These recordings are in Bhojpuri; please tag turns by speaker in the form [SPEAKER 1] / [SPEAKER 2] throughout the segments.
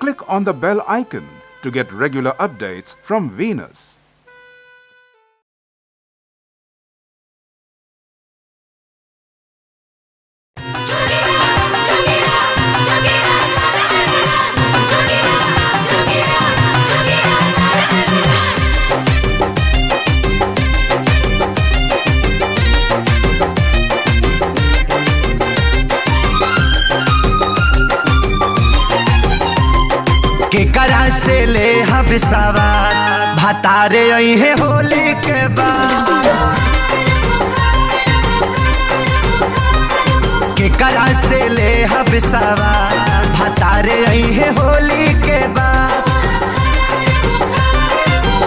[SPEAKER 1] click on the bell icon to get regular updates from Venus.
[SPEAKER 2] केकरा से ले हम सवार भतारे अइहे होली के बाद। केकरा से ले हम सवार भतारे अइहे होली के बाद।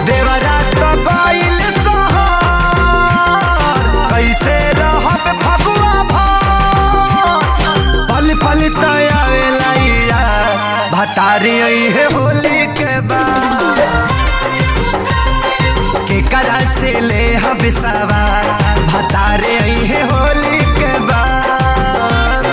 [SPEAKER 2] देवरा तो गइल सोहर कैसे रहब फगुआ भर पल पल तयावेला भतारी अइहे होली के बाद। केकरा से ले हम सवार भतारे अइहे होली के बाद।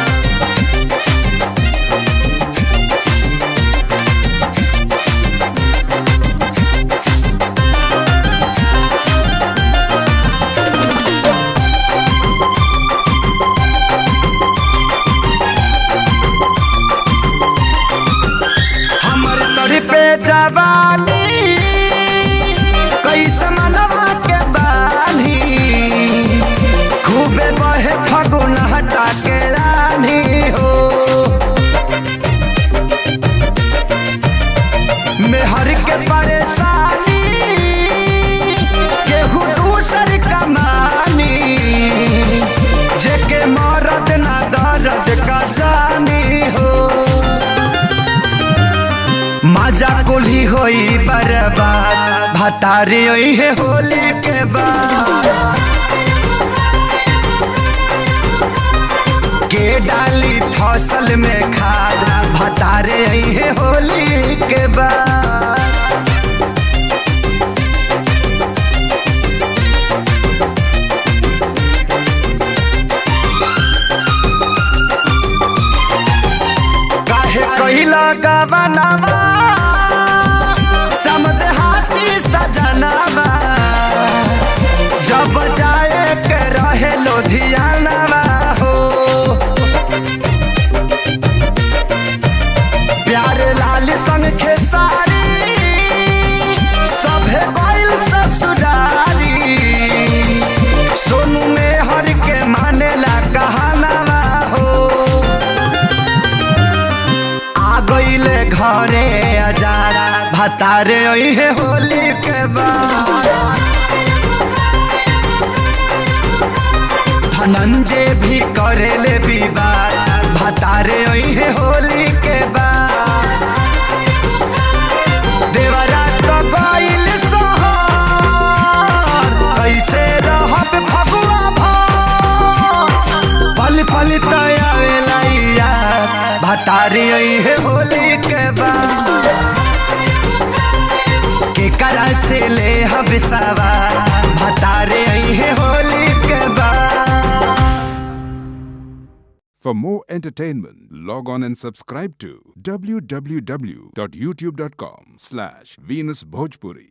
[SPEAKER 2] पे जवानी कैसे मनवा के बानी खूबे बहे फगुन हटा के रानी हो। मेहर के परेशानी केहू दूसर कमानी जेके मरद ना दर्द का जानी हो। मजा कुल्ही होई बर्बाद भतारी अइहे होली के बाद। के डाली फसल में खाद भतारे अइहे होली के बाद। काहे कइला गवनावा सजनवा जब जाए के रहे लुधियानवा हो। प्यारे लाल संग खेसारी सभे गइल ससुरारी सोनू में हर के मानेला कहानवा हो। आ गइले घरे अजारा भतारे अइहे होली के बाद। धनंजय भी करेले विवाद भतारे अइहे होली के बाद। देवरा तो गइल सोहर कैसे रहब फगुआ भर पल पल तयावेला भतारे अइहे होली के बाद। केकरा से ले हम सवार भतारे अइहे होली के बाद।
[SPEAKER 1] For more entertainment, log on and subscribe to www.youtube.com/VenusBhojpuri.